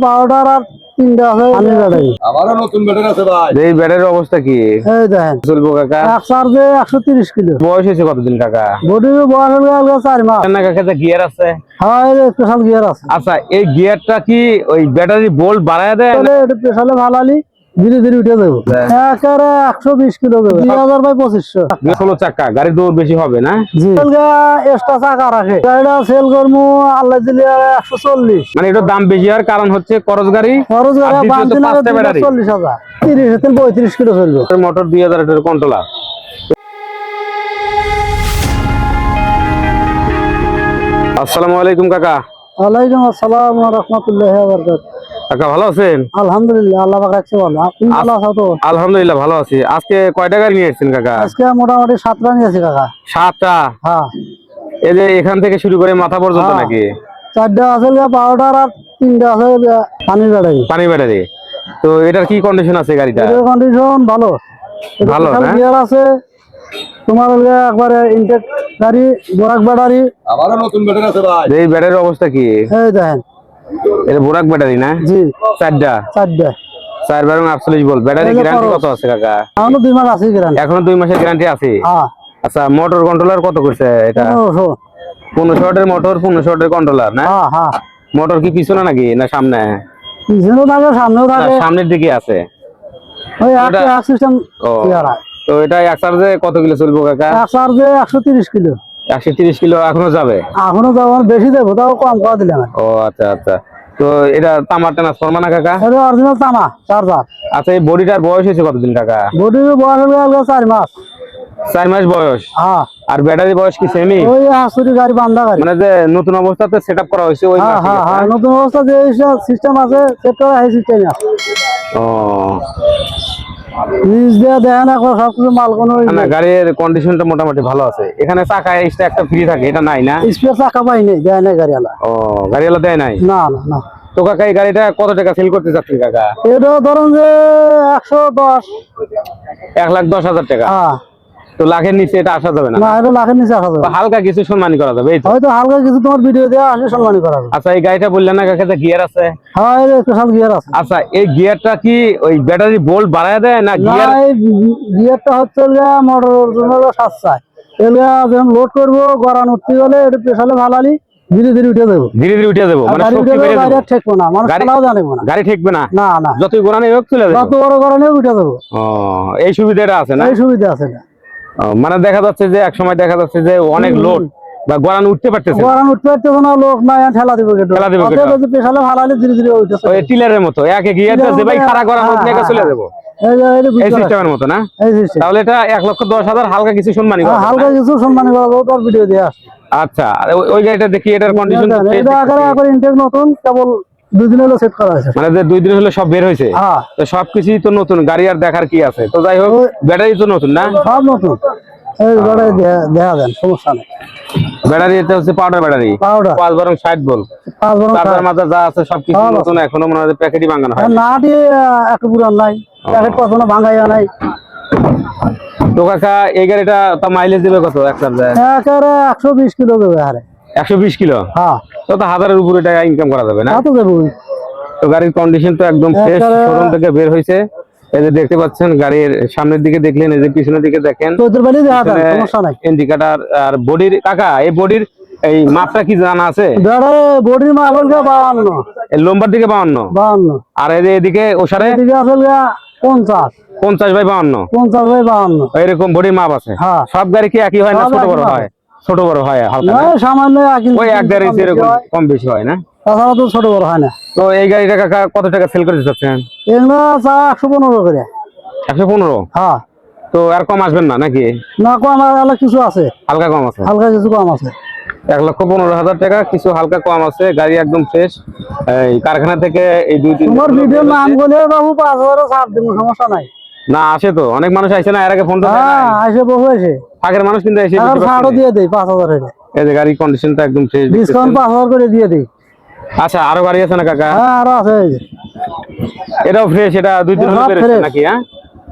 Powder আর তিনটা আছে পানির ব্যাটারি। আমারও নতুন ব্যাটারি আছে ভাই। এই ব্যাটারির অবস্থা কি? এই দেখেন চলবো কাকা? এক চার্জে 130 কিলো। বয়স হয়েছে কতদিন কাকা? বডির বয়স হলো 4 মাস। না কাকা, গিয়ার আছে? হ্যাঁ, এই স্পেশাল গিয়ার আছে। আচ্ছা, এই গিয়ারটা কি ওই ব্যাটারি ভোল্ট বাড়ায় দেয়? তাহলে এটা স্পেশালে ভালালি ধীরে ধীরে উঠে যাবো। একেবারে 120 কিলো যাবে। 2000 বাই 2500। 16 চাকা, গাড়ি দৌড় বেশি হবে না? জি, এক্সট্রা চাকা রাখে। গাড়িটা সেল করবো আল্লাহ দিলে 140। মানে এটার দাম বেশি হওয়ার কারণ হচ্ছে খরচ গাড়ি। খরচ গাড়ি আর দ্বিতীয়ত বান্তিলে পাঁচটা ব্যাটারি। 40,000। 30 থেকে 35 কিলো চলবে। মোটর 2000 এর কন্ট্রোলার। আসসালামু আলাইকুম কাকা। ওয়ালাইকুম আসসালাম ওয়া রাহমাতুল্লাহি ওয়া বারাকাতুহু। কাকা ভালো আছেন? আলহামদুলিল্লাহ, আল্লাহ পাক রাখছে ভালো। আপনি ভালো আছো তো? আলহামদুলিল্লাহ ভালো আছি। আজকে কয়টা গাড়ি নিয়ে এসেছেন কাকা? আজকে মোটামুটি 7টা নিয়েছি কাকা। 7টা? হ্যাঁ। এই যে এখান থেকে শুরু করে মাথা পর্যন্ত হ্যাঁ। নাকি? 4টা আছে পাউডার আর 3টা আছে পানির ব্যাটারি। পানি ব্যাটারি। তো এটার কি কন্ডিশন আছে গাড়িটা? এর কন্ডিশন ভালো। ভালো না? গিয়ার আছে তোমার একবারে ইনটেক গাড়ি, বোরাক ব্যাটারি। আমারও নতুন ব্যাটারি আছে ভাই। এই ব্যাটারির অবস্থা কি? এই দেখেন। এটা বোরাক ব্যাটারি না? জি। 4টা? 4টা। 4/48 ভোল্ট। ব্যাটারি গ্যারান্টি কত আছে কাকা? এখনো 2 মাস আছে গ্যারান্টি। এখনো 2 মাসের গ্যারান্টি আছে? হ্যাঁ। আচ্ছা, মোটর কন্ট্রোলার কত করছে এটা? 1500 ওয়াটের মোটর, 1500 ওয়াটের কন্ট্রোলার না? হ্যাঁ হ্যাঁ। মোটর কি পিছনে নাকি না সামনে? পিছনেও থাকে সামনেও থাকে। সামনের দিকে আছে। ওই একটা সিস্টেম ইয়ারা। তো এটা এক চার্জে কত কিলো চলবে কাকা? এক চার্জে 130 কিলো। 130 কিলো এখনো যাবে? এখনো যাবো, বেশি দেবো, তাও কম করে দিলাম। ও আচ্ছা আচ্ছা। তো এটা তামার ট্রান্সফরমার না কাকা? এটা অরিজিনাল তামা চার্জার। আচ্ছা, এই বডিটার বয়স হয়েছে কতদিন কাকা? বডির বয়স হলো 4 মাস। 4 মাস বয়স? হ্যাঁ। আর ব্যাটারি বয়স কি সেমই? ওই হাসুরি গাড়ি, বান্ধা গাড়ি। মানে যে নতুন অবস্থাতে সেটআপ করা হয়েছে ওই? হ্যাঁ হ্যাঁ হ্যাঁ, নতুন অবস্থা যে সিস্টেম আছে সেট করা এই সিস্টেমই আছে। ও নিজ দিয়ে দেখেন এখন সবকিছু মাল কোনো না, গাড়ির কন্ডিশনটা মোটামুটি ভালো আছে। এখানে চাকা এক্সট্রা একটা ফ্রি থাকে, এটা নাই না? স্পেয়ার চাকা পাই নাই, দেয় নাই গাড়িওয়ালা। ও, গাড়িওয়ালা দেয় নাই? না না না। তো কাকা এই গাড়িটা কত টাকা সেল করতে চাচ্ছেন কাকা? এটা ধরুন যে 110। 1,10,000 টাকা? হ্যাঁ। তো লাখের নিচে এটা আসা যাবে না? না, এটা লাখের নিচে আসা যাবে। হালকা কিছু সম্মানী করা যাবে এই তো? হয়তো হালকা কিছু তোমার ভিডিও দেওয়া আসলে সম্মানী করা যাবে। আচ্ছা, এই গাড়িটা বললেন না কাকা গিয়ার আছে? হ্যাঁ, এর স্পেশাল গিয়ার আছে। আচ্ছা, এই গিয়ারটা কি ওই ব্যাটারি ভোল্ট বাড়ায় দেয় না গিয়ার? এই গিয়ারটা হচ্ছে মোটরের জন্য সাশ্রয়। এগুলা যখন লোড করবো গড়ান উঠতে গেলে এটা স্পেশালে ভালালি ধীরে ধীরে উঠে দেবো। ধীরে ধীরে উঠে যাবো মানে শক্তি বেড়ে যাবে? গাড়ি ঠেকবো না, মানুষ চালাও জানবো না। গাড়ি ঠেকবে না? না না, যতই গোড়ানো হোক চলে যাবে? যত বড় গড়ানে উঠে দেবো। ও, এই সুবিধাটা আছে না? এই সুবিধা আছে না। মানে দেখা যাচ্ছে যে এক সময় দেখা যাচ্ছে যে অনেক লোড বা গড়ান উঠতে পারতেছে, গড়ান উঠতে পারতেছে না, লোক নাই, ঠেলা দিবে কেটে। ঠেলা দিবে কেটে। স্পেশালে ভালালি ধীরে ধীরে উঠেছে। ওই টিলারের মতো একে গিয়ারটা যে ভাই খাড়া গড়ান উঠলে চলে যাবো, এই সিস্টেমের মতো না? এই সিস্টেম। তাহলে এটা 1,10,000 হালকা কিছু সম্মানী করা যাবে? হালকা কিছু সম্মানী করা যাবে, তোর ভিডিও দিয়ে আসে। আচ্ছা, ওই গাড়িটা দেখি, এটার কন্ডিশন এটা আগে ইনটেক নতুন, কেবল 2 দিন হলো সেট করা হয়েছে। মানে যে 2 দিন হলো সব বের হয়েছে? হ্যাঁ। তো সবকিছুই তো নতুন, গাড়ি আর দেখার কি আছে? তো যাই হোক, ব্যাটারি তো নতুন না? সব নতুন। এই গাড়ি দেখা দেন, সমস্যা নেই। ব্যাটারি এটা হচ্ছে powder battery, powder 5/60 volt. 5 charger মাথা যা আছে সবকিছু নতুন, এখনো মনে হয় প্যাকেটই ভাঙানো হয় না দিয়ে একটু পুরান নাই, প্যাকেট কখনো ভাঙাইয়া নাই। তো কাকা এই গাড়িটা তা মাইলেজ দিবে কত এক চার্জায়? একেবারে 120 কিলো দেবে আরে। 120 কিলো? হ্যাঁ। তো 1000-এর উপরে টাকা ইনকাম করা যাবে না? কত দেবো? তো গাড়ির কন্ডিশন তো একদম ফ্রেশ, শোরুম থেকে বের হয়েছে। এই যে দেখতে পাচ্ছেন, গাড়ির সামনের দিকে দেখলেন, এই যে পিছনের দিকে দেখেন, সমস্যা নাই। ইন্ডিকেটর আর বডির। কাকা এই বডির এই মাপটা কি জানা আছে? বডির মাপ হল 52, এই লম্বার দিকে 52, 52। আর এই যে এদিকে ওসারে এদিকে আসল 50, 50/52, 50/52 এরকম বডির মাপ আছে। হ্যাঁ। সব গাড়ি কি একই হয় না ছোট বড় হয়? ছোট বড় হয় হালকা না? সামান্য ওই এক গাড়ি এরকম কম বেশি হয় না? তাছাড়া তো ছোট বড় হয় না। তো এই গাড়িটা কাকা কত টাকা সেল করতে চাচ্ছেন? এগুলো 115 করে। 115? হ্যাঁ। তো আর কম আসবেন না নাকি? না, কম আর কিছু আছে, হালকা কম আছে? হালকা কিছু কম আছে। 1,15,000 টাকা, কিছু হালকা কম আছে। গাড়ি একদম ফ্রেশ, এই কারখানা থেকে এই 2-3 তোমার ভিডিওর নাম বলে বাবু 5,000 ছাড় দেবো, সমস্যা নাই। না আসে তো অনেক মানুষ আইছে না এর আগে ফোন তো দেয় হ্যাঁ, নাই? আসে বহু এসে আগের মানুষ কিন্তু এসে আর ছাড়ও দিয়ে দেই 5,000 এর। এই যে গাড়ির কন্ডিশনটা একদম ফ্রেশ, ডিসকাউন্ট 5,000 করে দিয়ে দেই। আচ্ছা, আরো গাড়ি আছে না কাকা? হ্যাঁ, আরো আছে। এই যে এটাও ফ্রেশ, এটা 2 দিন হলো বের হয়েছে নাকি? হ্যাঁ,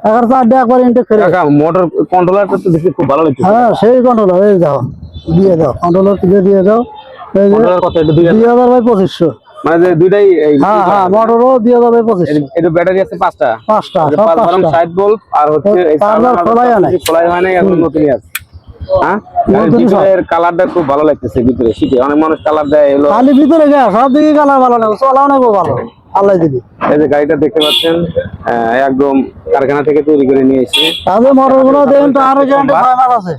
এখন 4টা একবার ইনটেক করে। কাকা মোটর কন্ট্রোলারটা তো দেখতে খুব ভালো লাগছে। হ্যাঁ, সেই কন্ট্রোলার এই দাও, দিয়ে দাও, কন্ট্রোলার দিয়ে দাও। এই যে কন্ট্রোলার কত? এটা 2000 2000/2500। মানে যে দুইটাই হ্যাঁ হ্যাঁ মোটরও দিয়ে যাবে 2500। এটা ব্যাটারি আছে 5টা, 5টা যে সব 5 5টা 60 ভোল্ট, আর হচ্ছে এই চার্জার খোলাই নাই। খোলাই হয় নাই, এখন নতুনই আছে। হ্যাঁ, নতুনই সব। ভিতরের কালারটা খুব ভালো লাগতেছে, ভিতরে শীতে অনেক মানুষ কালার দেয় এলো। খালি ভিতরে গা সব দিকে কালার ভালো না, চলাও না ভালো, আল্লাহ দিদি। এই যে গাড়িটা দেখতে পাচ্ছেন একদম কারখানা থেকে তৈরি করে নিয়ে এসে। তাহলে মোটর গুলো দেখেন তো আরো গ্যারান্টি 6 মাস আছে,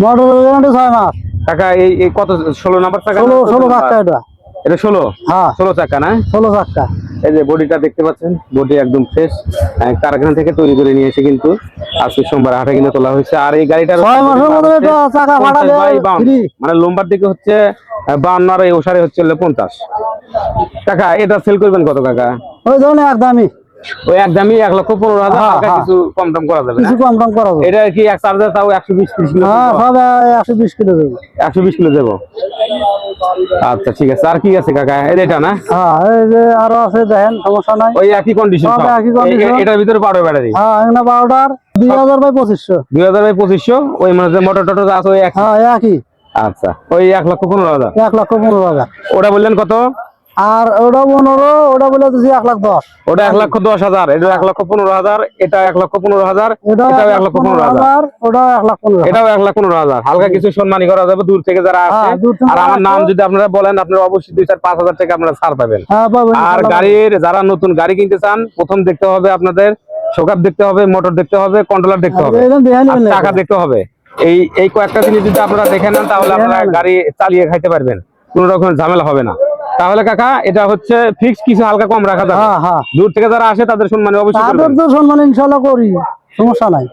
মোটর গ্যারান্টি 6 মাস। কাকা এই কত 16 নাম্বার চাকা? 16 চাকা এটা। এটা 16? হ্যাঁ 16 চাকা না? 16 চাকা। এই যে বডিটা দেখতে পাচ্ছেন, বডি একদম ফ্রেশ, কারখানা থেকে তৈরি করে নিয়ে এসে কিন্তু আজকে সোমবার হাটে কিনে তোলা হয়েছে। আর এই গাড়িটার 6 মাসের মধ্যে এটা চাকা ফাটালে ফ্রি। মানে লম্বার দিকে হচ্ছে 52 আর এই ওসারে হচ্ছে 50। কাকা এটা সেল করবেন কত কাকা? ওই ধরনের একদমই ওই একদমই 1,15,000, হ্যাঁ, হালকা হ্যাঁ। কিছু কম দাম করা যাবে না? কিছু কম দাম করা যাবে। এটা কি এক চার্জার তাও 120 কিলো? হ্যাঁ সব 120 কিলো দেবো। 120 কিলো দেবো। আচ্ছা ঠিক আছে। আর কি আছে কাকা? এটা না? হ্যাঁ এই যে আরো আছে দেখেন, সমস্যা নাই। ওই একই কন্ডিশন, সব একই condition। এটার ভিতরে পারবে ব্যাটারি? হ্যাঁ এখানে 12টার 2000 বাই 2500। 2000 বাই 2500। ওই মানে যে মোটর টোটর আছে ওই এক। হ্যাঁ একই। আচ্ছা, ওই 1,15,000। 1,15,000। ওটা বললেন কত? আর ওটা 15, ওটা বলে দিছি 1,10,000। ওটা 1,10,000, এটা 1,15,000, এটা 1,15,000, এটা এটাও 1,15,000, ওটা 1,15,000। এটাও 1,15,000। হালকা কিছু সম্মানী করা যাবে দূর থেকে যারা আসে। হ্যাঁ, দূর থেকে আর আমার আসে। নাম যদি আপনারা বলেন, আপনারা অবশ্যই 2-4-5,000 টাকা আপনারা ছাড় পাবেন। হ্যাঁ পাবেন। আর গাড়ির যারা নতুন গাড়ি কিনতে চান, প্রথম দেখতে হবে আপনাদের শোকাপ দেখতে হবে, মোটর দেখতে হবে, কন্ট্রোলার দেখতে হবে, এরকম দেখে আর নিবেন না। টাকা দেখতে হবে। এই কয়েকটা জিনিস যদি আপনারা দেখে নেন, তাহলে আপনারা গাড়ি চালিয়ে খাইতে পারবেন, কোনো রকম ঝামেলা হবে না। তাহলে কাকা এটা হচ্ছে ফিক্স, কিছু হালকা কম রাখা যাবে। হ্যাঁ হ্যাঁ দূর থেকে যারা আসে তাদের সম্মানে অবশ্যই তাদের করবেন। তো সম্মান ইনশাআল্লাহ করি, সমস্যা নাই।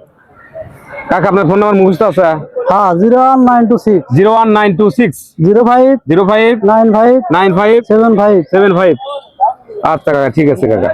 কাকা আপনার ফোন নাম্বার মুখস্থ আছে? হ্যাঁ 01926 01926 05 05 95 95 75। 75। আচ্ছা কাকা, ঠিক আছে কাকা।